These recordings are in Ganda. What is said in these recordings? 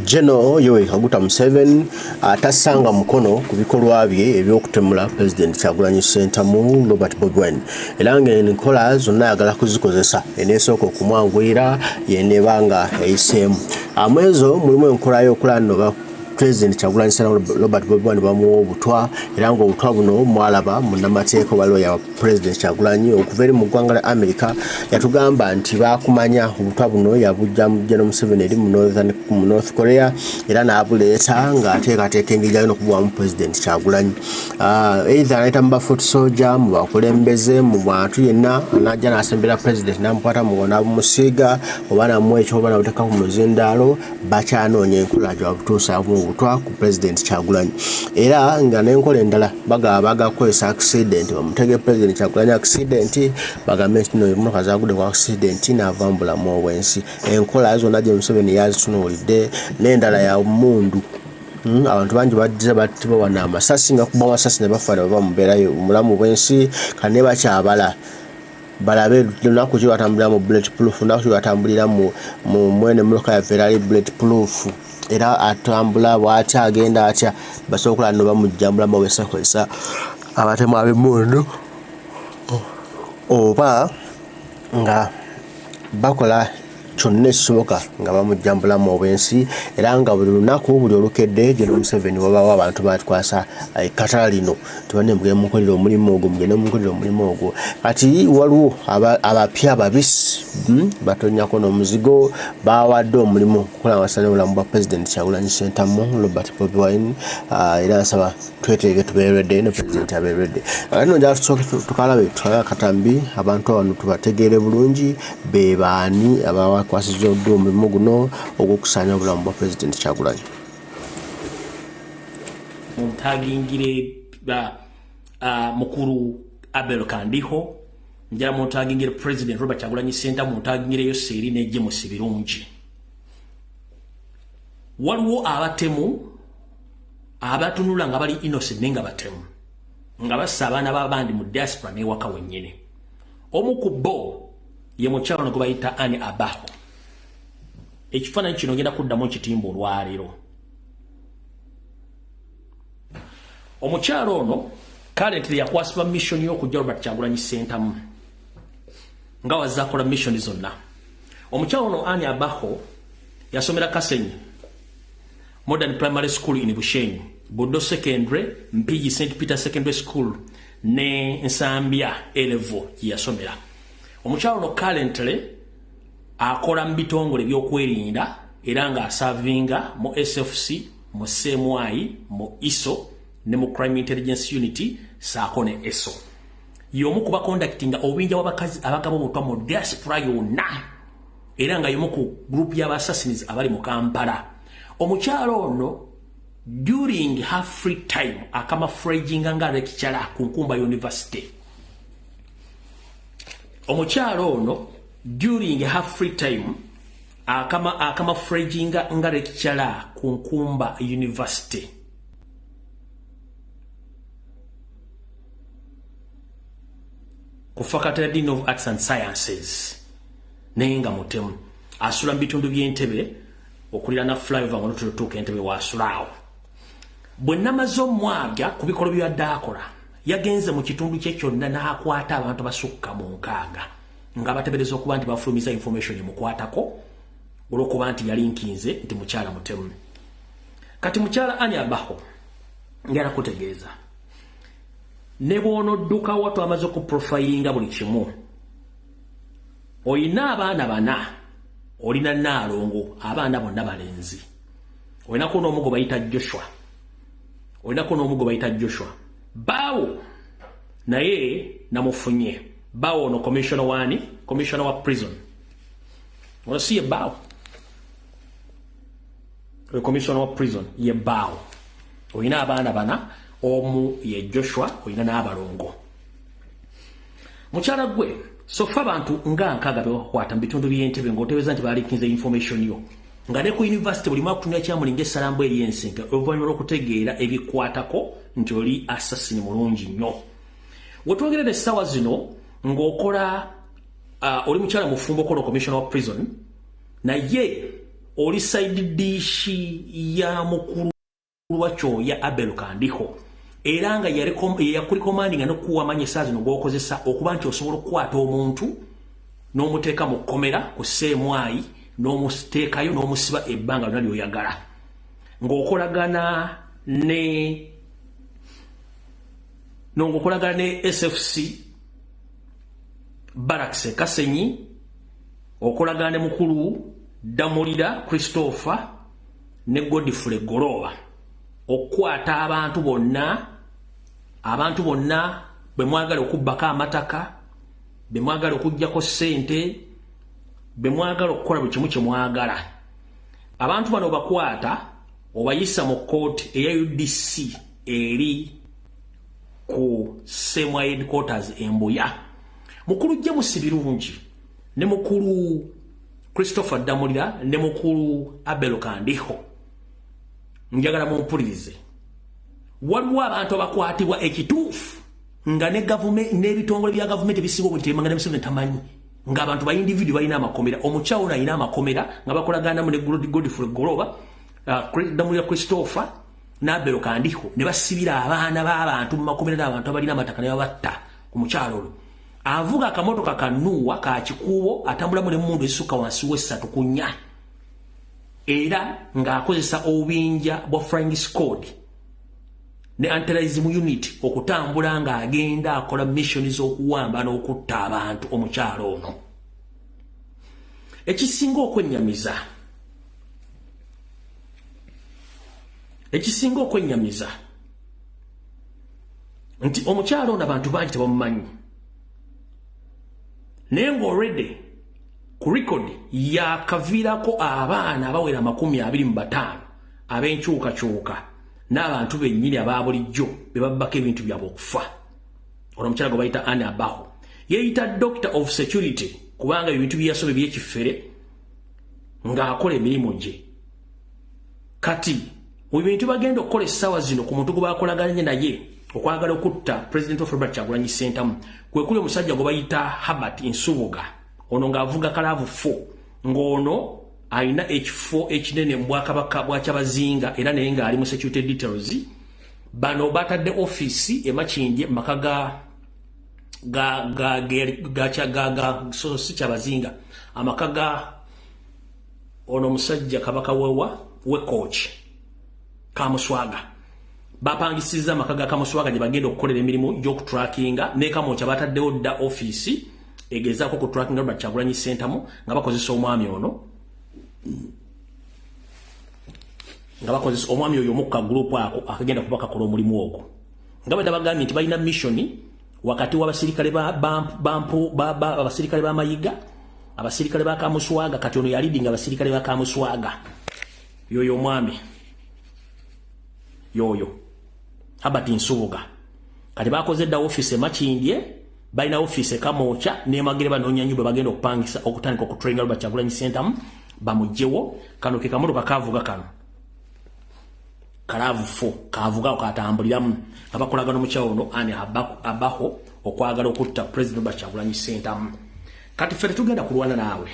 General Yoweri Kaguta Museveni tasanga mukono ku bikolwa bye ebyokutemula President Kyagulanyi Ssentamu Robert Bobi Wine era ng'enkola zonna ayagala kuzikozesa eneesooka okumwanguyira yenebanga eyiseemu amwezo mulimu enkola y'okulanoba President Kyagulanyi Ssentamu Robert Bobi Wine bamuwa obutwa era ng'obutwa buno mwalaba munnamateeka waliwo ya President Kyagulanyi okuva eri mu ggwanga lya America yatugamba nti baakumanya obutwa buno yabujja mu General Museveni eri mu North Korea era n'abuleeta ng'ateekateeka engeri gy'alina okubuwamu President Kyagulanyi either anaayita mu bafoot soldier mu bakulembeze mu bantu yenna n'ajja n'asembera President n'amukwata mu n'abumusiiga oba namuwa ekyoba n'abuteeka ku muzindaalo bakyanoonya enkola gy'abutuusa obutwa ku President Kyagulanyi era nga n'enkola endala bagaba bakozesa accident bamutege President Kyagulanyi accident bagambe nti no emmotoka zaagudde ku accident n'ava mu bulamu obw'ensi enkola zonna gye Museveni yazitunuulidde n'endala ya mundu abantu bangi bajja battibwa amasasi nga kuba amasasi ne bafa ne bava mu mbeera omulamu bw'ensi kane bakyabala balabe lunaku ki batambulira mu bullet proof lunaku ki batambulira mu mwene emmotoka yaffe erali bullet proof era atambula bw'atya agenda atya basobola no bamujjambula baweesakozesa abatemu ab'emmundu oba nga bakola kyonna ekisoboka nga bamujjambulamu obw'ensi era nga buli lunaku buli olukedde General Museveni wabawo abantu batwasa ekkatala lino tubane mugende mukolera omulimu ogwo mugende mukolera omulimu ogwo kati waliwo abapya babisi batonyako n'omuzigo bawadde omulimu okukola amasana obulamu bwa President Kyagulanyi Ssentamu Robert Bobi Wine era nsaba tweteege tubeeredde ne President abeeredde no njala tukalabe tutwala akatambi abantu abantu tubategeere bulungi be baani abakwasizza oddo omulimu guno ogw'okusaanya obulamu bwa President Kyagulanyi muntagingire mukuru Abel Kandiho njala muntagingire President Robert Kyagulanyi Ssentamu muntagingireyo seeri n'ejje mu sibirungi waliwo abatemu abatunula nga bali innocent nenga batemu nga bassa abaana b'abandi mu diaspora n'ewaka wennyini omu ku bo ye mukyalo no gwe bayita Anne Abaho ekifaananyi kino ngenda kuddamu ekitimba olwaleero omukyalo ono currently yakwasibwa mission y'okujja Robert Kyagulanyi Ssentamu nga wazaakola mission zonna omukyalo ono Anne Abaho yasomera Kasenyi Modern Primary School in Bushenyi, Bodo Secondary, Mpigi St. Peter Secondary School, ne Nsambya Elevo yasomera. Omukyalo no currently akola mbitongole by'okwerinda era nga asavinga mu SFC, mu CMI, mu ISO, ne mu Crime Intelligence Unity, saako ne ESO. Yomu kuba conductinga obinja w'abakazi abagabo butwa mu diaspora yonna era nga yomu ku group y'abassassins abali mu Kampala. Omukyalo ono during her free time akama fraging nga lecturer ku Nkumba University. Omukyalo ono during her free time akama fraging nga lecturer ku Nkumba University. Ku Faculty of Arts and Sciences. Nenga mutemu asula bitundu by'Entebbe okulira na flyover ngono tutuuka Entebbe wasulaawo bwe namaze omwagya ku bikolo by'adde akola yagenze mu kitundu kye kyonna n'akwata abantu basukka mu nkaaga nga batebereza okuba nti bafulumiza information emukwatako olw'okuba nti yali nkinze nti mukyala mutemu kati mukyala Anne Abaho ngera kutegeeza ne bw'onodduka watu amaze okuprofilinga buli kimu oyina abaana bana olina Naalongo abaana bonna balenzi olinako n'omugo bayita Joshua baawo naye namufunye baawo ono commissioner wa prison olasiye baawo commissioner wa prison ye baawo olina abaana bana omu ye Joshua olina n'abalongo mukyala gwe sofa abantu nga nkaaga bewakwata mu bitundu by'Entebbe ng'otebeza nti baalikinze information yo nga ne ku university buli mwaka kutunula kyamulinga essalambu ery'ensinga oluvannyuma lw'okutegeera ebikwatako nti oli assassin mulungi nnyo wetwogerera essaawa zino ng'okola oli mukyala mufumbo okola commissioner wa prison naye oli side dish ya mukulu wacho ya Abel Kandiho era nga yakuli commanding no kuwa manyesazi no gokozesa okuba nti osobola okukwata omuntu n'omuteeka mu komera ku semwai n'omusteekayo n'omusiba ebbanga lyonna ly'oyagala ng'okolagana ne SFC Barracks Kasenyi okolagana ne mukulu Damulira Christopher ne Godfrey Goroba okwata abantu bonna bwe mwagala okubbaka amataka bwe mwagala okuggyako ssente bwe mwagala okukola buli kimu kye mwagala abantu bano bakwata obayisa mu kooti eya UDC eri ku Semwa headquarters Embuya mukulu James Birungi ne mukulu Christopher Damulira ne mukulu Abel Kandiho njagala mumpulirize waliwo abantu abakwatibwa ekituufu nga ne government n'ebitongole bya government bisigo bwe temanga ne Museveni tamanyi nga abantu ba individu balina amakomera omuchawo alina amakomera nga bakolagana mu ne Godfrey Goroba Damulira Christopher na Abel Kandiho ne basibira abaana b'abantu mu makomera n'abantu abalina amataka ne babatta ku mukyalo avuga akamotoka kanuwa ka kikuubo atambula mu mundu essuka wansi w'essatu ku nnya era ng'akozesa obubinja bwa flying squad ne anti-terrorism unit okutambula ng'agenda akola mission z'okuwamba n'okutta abantu omukyalo ono ekisinga okwennyamiza nti omukyalo ono abantu bangi tebamumanyi naye ng'already ku record yakaviirako abaana abawera 25 ab'enkyukakyuka n'abantu bennyini abaabulijjo be babbako ebintu byabwe okufa ono omukyala gwe bayita Anne Abaho yeeyita doctor of security kubanga ebintu byeyasobe by'ekifere ng'akola emirimu gye kati mu bintu bagenda okukola essaawa zino ku muntu gwe baakolaganye naye okwagala okutta President of Robert Kyagulanyi Ssentamu kwe kuli omusajja gwe bayita Herbert Nsubuga ono ng'avuga kalaavu 4 ng'ono alina ekifo ekinene mu Bwakabaka bwa Kyabazinga era naye ng'ali mu security details bano batadde office e Makindye maka ga si Kyabazinga amaka ga ono musajja kabaka we coach Kamuswaga bapangisiza amaka ga Kamuswaga gye bagenda okukolera emirimu gy'okutrackinga ne Kamwokya bataddewo dda office egezaako ku tracking Robert Kyagulanyi Ssentamu nga bakozesa omwami ono nga bakozesa omwami oyo omukka group ako akagenda kubakakola omulimu ogwo nga bwe bagambye nti balina mission wakati w'abasirikale abasirikale ba Mayiga abasirikale ba Kamuswaga kati ono yalidinga abasirikale ba Kamuswaga yoyo omwami yoyo Herbert Nsubuga kati bakoze dda office e Makindye balina office e Kamwokya ne Magere banoonya nyumba bagenda okupangisa okutandika okutrainga Robert Kyagulanyi Ssentamu bamugyewo kano ke kamotoka kavuga kano kalaavu 4 kavuga okatambuliramu abakolagana omukyalo ono Anne Abaho okwagala okutta President Robert Kyagulanyi Ssentamu kati ffe tugenda kulwana naawe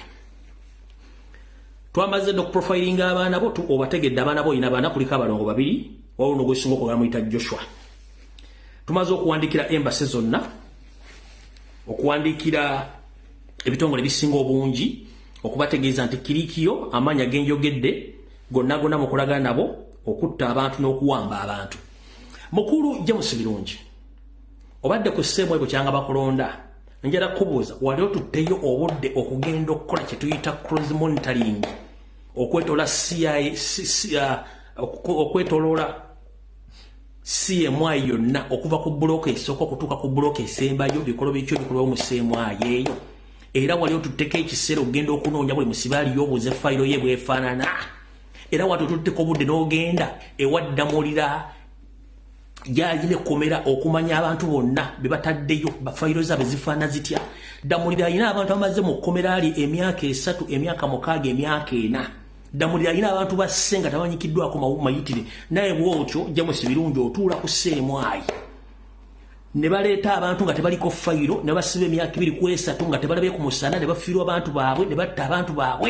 twamaze okuprofilinga abaana bo obategedde abaana bo olina abaana kuliko abalongo 2 waliwo n'ogwesinga okwagala muyita Joshua tumaze okuwandikira embassy zonna okuwandikira ebitongole ebisinga obungi okubategeeza nti Kirikiyo amaanyi genjogedde gonna mukolagana nabo okutta abantu n'okuwamba abantu mukulu James Birungi obadde ku sseemu ebo kyanga bakulonda njala kubuuza wali otutteyo obudde okugenda okukola kye tuyita cross monitoring okwetoola okwetoloola CMI yonna okuva ku bloke esooka okutuuka ku bloke esembayo bikolo bikyo bikolwa mu CMI eyo era wali otutteko ekiseera ogenda okunoonya buli musibaali y'obuuze fayiro ye bwefaanana era wati otutteko obudde n'ogenda ewaddamulira gyalina ekkomera okumanya abantu bonna be bataddeyo bafayiro zaabwe zifaana zitya Damulira alina abantu bamaze mu kkomera ali emyaka 3 emyaka 6 emyaka 4 Damulira alina abantu basse nga tabanyikiddwako mayitire naye bwotyo James Birungi otuula ku CMI ne baleeta abantu nga tebaliko fayiro ne basiba emyaka 2 ku 3 nga tebalabe ku musana ne bafiirwa abantu baabwe ne batta abantu baabwe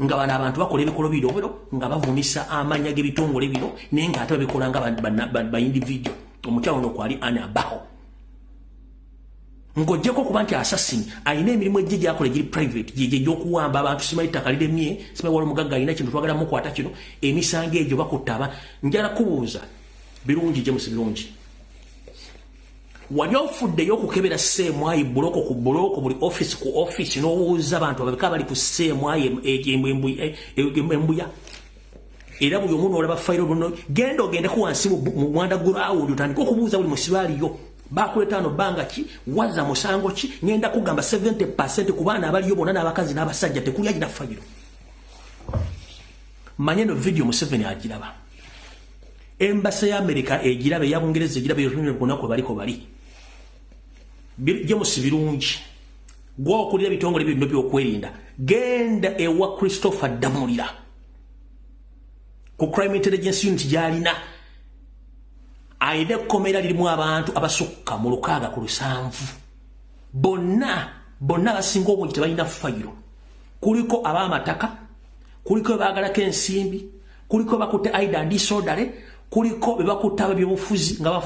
nga bana abantu bakola ebikolo biro nga bavumisa amanya g'ebitongole bino naye nga ate babikola nga ba individual. Omukyalo ono kwali Anne Abaho ng'ojjako kuba nti assassin alina emirimu egye gy'akola egiri private gy'okuwamba abantu. Simanyi ttaka liremye, simanyi wali omugagga alina kintu twagala mukwata kino, emisango egyo bakutta njala kubuuza birungi James birungi. Wali ofuddeyo okukebera Ssemwayi buloko ku buloko, buli office ku office n'obuuza abantu ababika bali ku Ssemwayi embuya? Era buli omuntu olaba fayiro luno genda ogendeko wansi mu Mwanda Ground otandika okubuuza buli musibaaliyo bakuleta ano banga ki, waza musango ki, ngenda kugamba 70% ku baana abaliyo bonna n'abakazi n'abasajja tekuli agina fayiro. Manye no video Museveni agiraba, Embassy ya America egirabe, ya Bungereza egirabe, yotunire kunako baliko bali James birungi gwa okulira bitongole bino by'okwerinda. Genda ewa Christopher Damulira ku Crime Intelligence Unit gyalina aide komera lirimu abantu abasukka mu 607 bonna basinga obungi tebalina fayiro. Kuliko ab'amataka, kuliko bagalako ensimbi, kuliko bakutte Aida Ndisodale, kuliko bebakutte ab'ebyobufuzi nga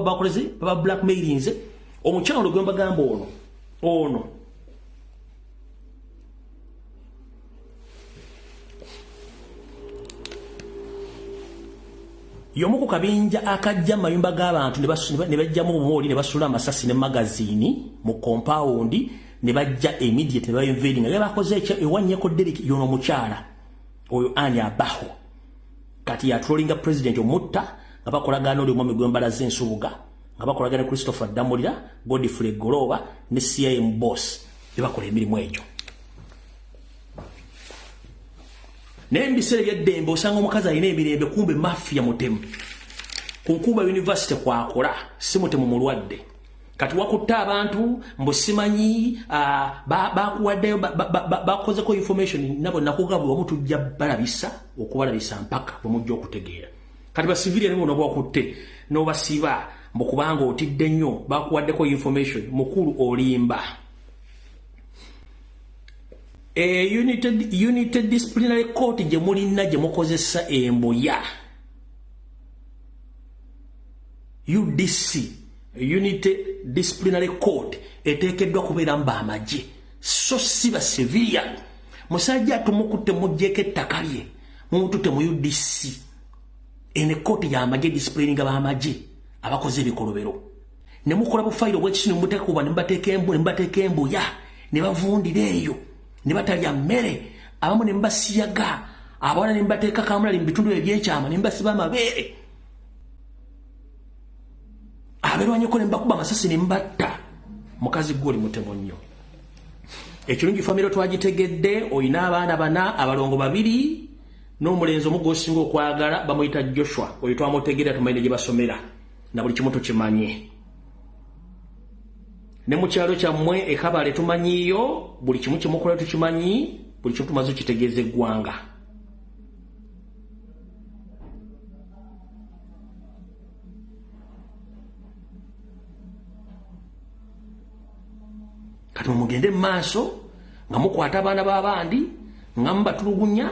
bakoleze baba blackmailinze. Omukyalo gwe mbagamba ono yomu ku kabinja akajja mayumba g'abantu ne bajjamu obumooli ne basula amasasi ne magazini mu compound ne bajja immediate ne bayinvading nga bakoze ekyo ewanyeko Derek yono mukyala oyo Anne Abaho kati ya trollinga president omutta nga bakolagana oli omwami gw'embalaze ensubuga nga bakolagana Christopher Damulira, Godfrey Goloba ne CIM boss bebakola emirimu egyo. N'ebiseera by'eddembe osanga omukazi alina emirembe kumbe mafia mutemu. Ku Nkuba University kwakola si mutemu mulwadde. Kati wakutta abantu mbusimanyi bakuwaddeyo bakozeko information nabo nakugabula omutujja balabisa okubalabisa mpaka bamujja okutegeera. Kati ba civilian bono bakutte n'obasiba mbukubanga otidde nnyo bakuwaddeko information mukulu olimba. United Disciplinary Court gye mulina gye mukozesa embuya UDC United Disciplinary Court eteekeddwa kubeera mba amagye so si ba civilian. Musajja tumukutte mujjeko ettaka lye mumututte mu UDC ene court ya amagye disciplining ab'amagye abakoze ebikolobero ne mukola bufayiro bw'ekisino muteeka kuba ne mbateeka embuya ne bavundira eyo ne batalya mmere abamu ne mbasiyaga abawala ne mbateeka kamulali mu bitundu ebyekyama ne mbasiba amabeere abeerwanyeko ne mbakuba amasasi ne mbatta. Mukazi gw'oli mutemu nnyo. Ekirungi famiro twagitegedde, oyina abaana bana, abalongo 2 n'omulenzi omu gw'osinga okwagala bamuyita Joshua oyo twamutegeera tumanyi gye basomera na buli kimu tukimanye. Ne mu kyalo kyammwe e Kabale tumanyiyo buli kimu kimukola tukimanyi, buli kimu tumaze okitegeeza eggwanga. Kati mugende maaso nga mukwata abaana b'abandi nga mubatulugunya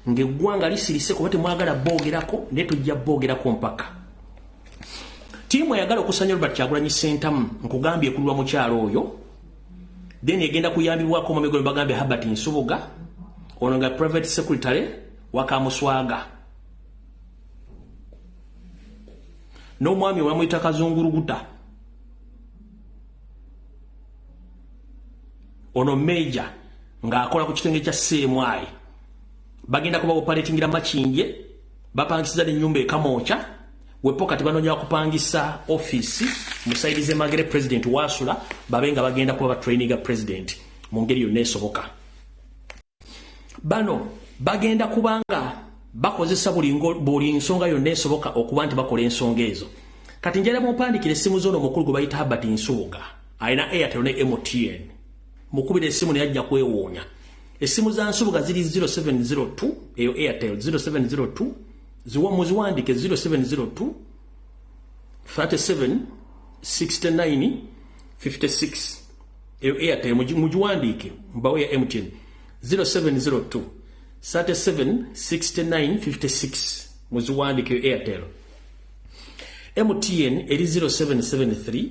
ng'eggwanga lisirise kuba temwagala boogerako naye tujja boogerako mpaka. Tiimu eyagala okusanya Robert Kyagulanyi Ssentamu nkugambye ekulirwa mu kyalo oyo then egenda kuyambibwako omwami bagambye Herbert Nsubuga ono nga private secretary wa Kamuswaga n'omwami wamuyita Kazunguruguta ono major ng'akola ku kitenge kya Ssemwayi bagenda kuba operatingira Makindye bapangisiza n'ennyumba ekamooca wepo kati banoonya kupangisa office musaidize Magere president wasula babenga bagenda kuba traininga president mu ngeri yonna esoboka. Bano bagenda kubanga bakozesa buli nsonga yonna esoboka okuba nti bakola ensonga ezo. Kati njala mumpandikire essimu z'ono omukulu gwe bayita Herbert Nsubuga alina Airtel ne MTN mukubira essimu ne yajja kwewoonya. Essimu za Nsubuga ziri 0702 eyo Airtel 0702 muziwandike 0702 37 69 56 eyo Airtel mujiwandike mbawe ya MTN 0702 376956 muziwandike Airtel. MTN eri 0773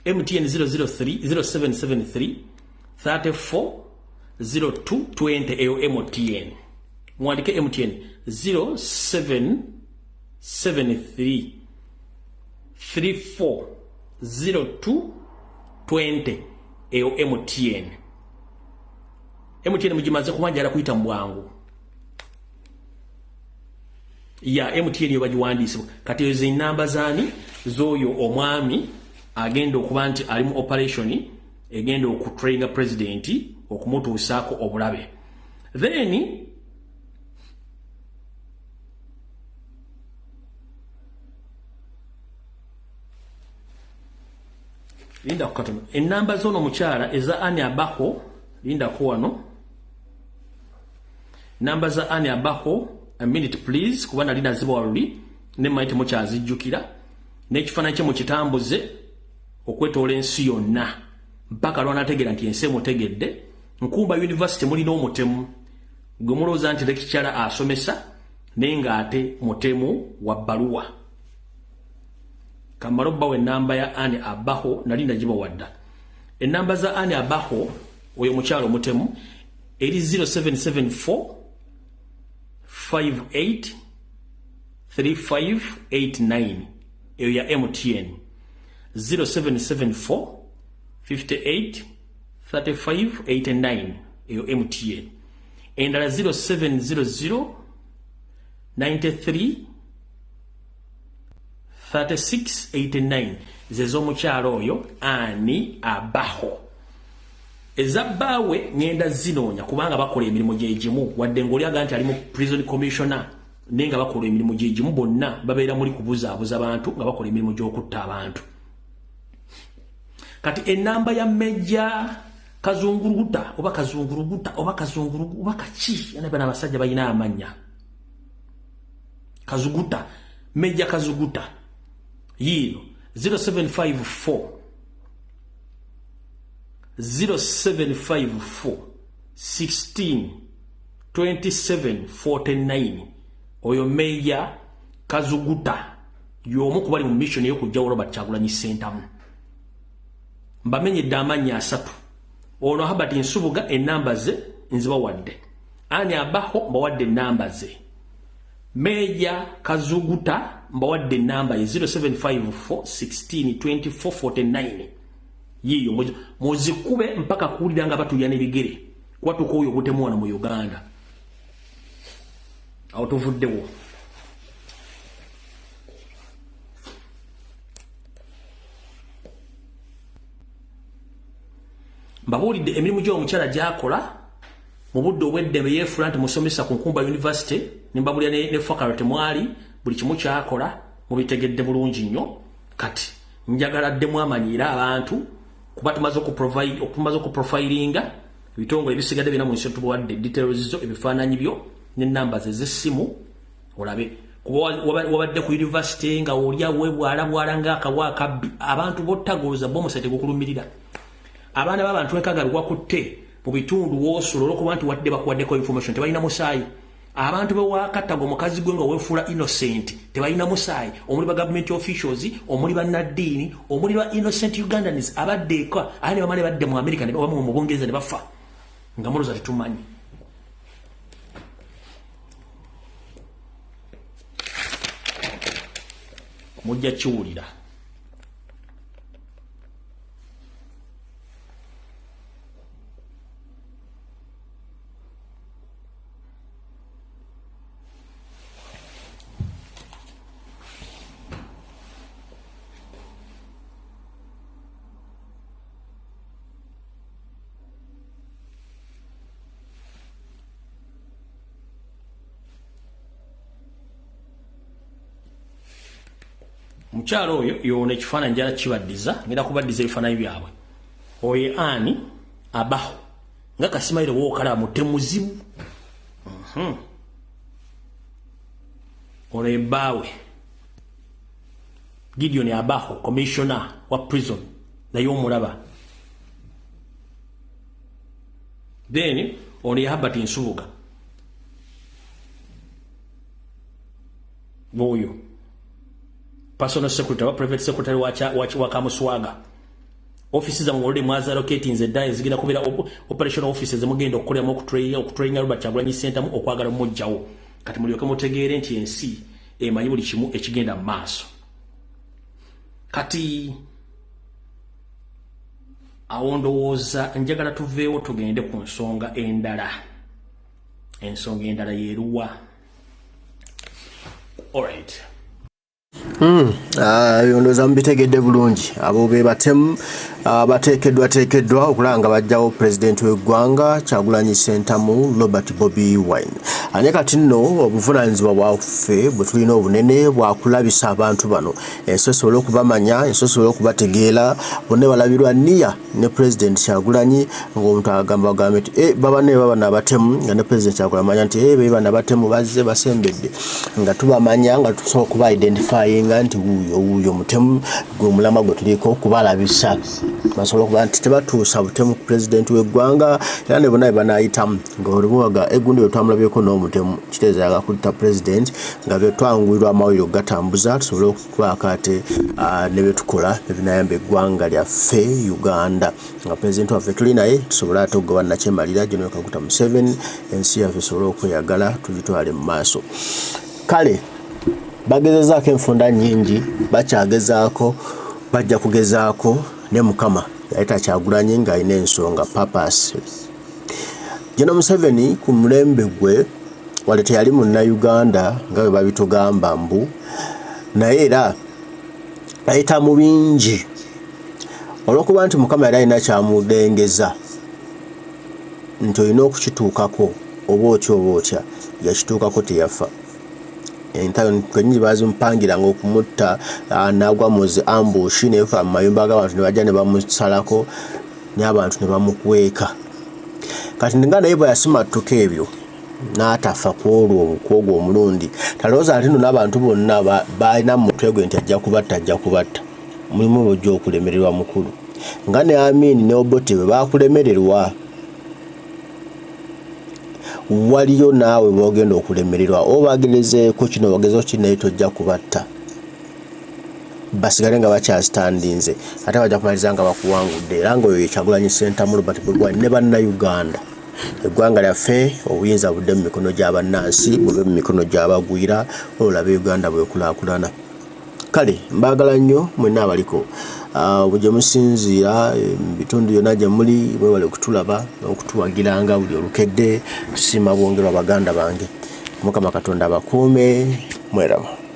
MTN 0773 34 0220 eyo MTN. Mwandike MTN 0773 34 0220 eyo MTN. MTN mujimaze kumanjala kuyita mbwangu. Ya MTN yo bajiwandise kati ezo inamba zani zoyo omwami agenda okuba nti ali mu operation egenda okutrainga president okumutuusaako obulabe. Then linda kukatono enamba zono mukyala eza Anne Abaho linda kuwano namba za Anne Abaho a minute please kubana linda ziba waluli ne maite mukyazijjukira n'ekifaananyi kye mukitambuze okwetoola ensi yonna mpaka lwanategeera nti ensi emutegedde. Nkumba University mulina omutemu gwe mulowooza nti lekikyala asomesa naye ng'ate mutemu wa bbaluwa. Kamala obbawo ennamba ya Anne Abaho nali nagiba wadda. Ennamba za Anne Abaho oyo mukyalo omutemu eri 0774 58 3589 eyo ya MTN 0774 58 3589 eyo MTN. Endala 0700 93 3689 zezo mukyalo oyo Anne Abaho. Ezabbawe ngenda zinoonya kubanga bakola emirimu gyegimu wadde ng'olyaga nti ali mu prison commissioner naye nga bakola emirimu gyegimu bonna babeera muli kubuzaabuza abantu nga bakola emirimu gy'okutta abantu. Kati ennamba ya Major Kazunguruguta oba Kazunguruguta oba Kazungurugu oba kaki yana bana abasajja balina amannya Kazuguta Major Kazuguta yiino 0754 16 27 49 oyo Major Kazuguta y'omu ku bali mu mission y'okujjawo Robert Kyagulanyi Ssentamu. Mbamenyedde amannya asatu. Ono Herbert Nsubuga ennamba ze nzibawadde. Anne Abaho mbawadde ennamba ze. Major Kazuguta mbawadde ennamba ye 0754 16 24 49 yiyo muzikube mpaka kuwulira nga batulya n'ebigere kwatuka oyo butemuwana mu Uganda awo tuvuddewo. Mbabuulidde emirimu gy'omukyala gy'akola mu budde obw'eddembe yeefula nti musomesa ku Nkumba University nimbabulira ne faculty mwali buli kimu kyakola mubitegedde bulungi nnyo. Kati njagala ddemu amanyiire abantu kuba tumaze okuprofilinga ebitongole ebisigadde bina mu nsi tubawadde details zo ebifaananyi byo n'ennamba ze z'essimu olabe kuba wabadde ku university nga olya webwalabwala ng'akawa akabbi abantu bottagoloza bomusate gukulumirira abaana b'abantu enkaaga lwakutte mu bitundu w'osula olw'okuba nti wadde bakuwaddeko information tebalina musaayi. Abantu bewakataga omukazi gwe nga weefuula innocent tebalina musaayi omuli ba government officials omuli bannaddiini omuli ba innocent Ugandans abadde eka ali bamale badde mu America ne bamu mu Bungereza ne bafa nga muloza tetumanyi. Mujja kiwulira. Mukyalo oyo yoona ekifaananyi njala kibaddiza ngenda kubaddiza ebifaananyi byabwe. Oyo Anne Abaho nga Kasimayiro wookala mutemuzibu. Ono ebbaawe Gideon Abaho commissioner wa prison naye omulaba. Then ono ye Herbert Nsubuga boyo personal secretary private secretary wa Kamuswaga offices za mwole mwaza locating ze dai zigenda kubira operational offices mugenda okukolera mu okutrain Robert Kyagulanyi Center mu okwagala mujjawo kati mulyoke mutegeere nti ensi emanyi buli kimu ekigenda maaso kati awondowooza njagala tuveewo tugende ku nsonga endala yeruwa alright yondoza mbitegedde bulungi abo be batemu bateekeddwa okulanga bajjawo president w'eggwanga Kyagulanyi Ssentamu Robert Bobi Wine ane kati nno obuvunaanyizibwa bwaffe bwe tulina obunene bwakulabisa abantu bano ensi esobole okubamanya ensi esobole okubategeera bonna balabirwa nniya ne president Kyagulanyi ng'omuntu agamba nti bana abatemu nga ne president Kyagulanyi amanya nti bana abatemu bazze basembedde nga tubamanya nga tusobola okuba identifyinga nti wuuyo mutemu gwe mulama gwe tuliko kubalabisa basobola okuba nti tebatuusa butemu ku president w'eggwanga era ne bonna banayitamu ng'olimuwaga egundi bwe twamulabyeko n'omutemu kitegeeza yaga kutta president nga bye twanguyirwa amawulire okugatambuza tusobole okukwaka ate ne bye tukola ebinayamba eggwanga lyaffe Uganda nga president waffe tuli naye tusobole ate okugoba nakyemalira General Kaguta Museveni ensi yaffe esobole okweyagala tugitwale mu maaso kale bagezezaako enfunda nnyingi bakyagezaako bajja kugezaako ne Mukama yayita Kyagulanyi ng'alina ensonga purpose General Museveni ku mulembe gwe wale teyali munnayuganda nga bwe babitugamba mbu naye era ayita mu bingi olw'okuba nti Mukama yali alina kyamudengeza nti olina okukituukako oba otya yakituukako teyafa entayo kwenyi bazimupangiranga okumutta n'agwa mu ambush nefa mu mayumba g'abantu ne bajja ne bamusalako n'abantu ne bamukweka kati nga naye bwe yasimattuka ebyo n'atafa kwogwo omulundi talowooza nti nno n'abantu bonna balina mu mutwe gwe nti ajja kubatta mulimu bw'ojja okulemererwa mukulu nga ne Amin ne Obote bwe baakulemererwa waliyo naawe bwogenda okulemererwa obagerezeeko kino bagezeho kinaye tojja kubatta basigale nga bakyazitandinze ate bajja kumaliza nga bakuwangudde era ng'oyo ye Kyagulanyi Ssentamu Robert Bobi Wine ne bannayuganda eggwanga lyaffe obuyinza budde mu mikono gy'abannansi bube mu mikono gy'abagwira olaba Uganda bwekulaakulana kale mbaagala nnyo mwenna abaliko bwe musinziira bitundu byonna gye muli mwewale okutulaba n'okutuwagiranga buli olukedde tusiima bwongerwa baganda bange Mukama Katonda abakuume mweraba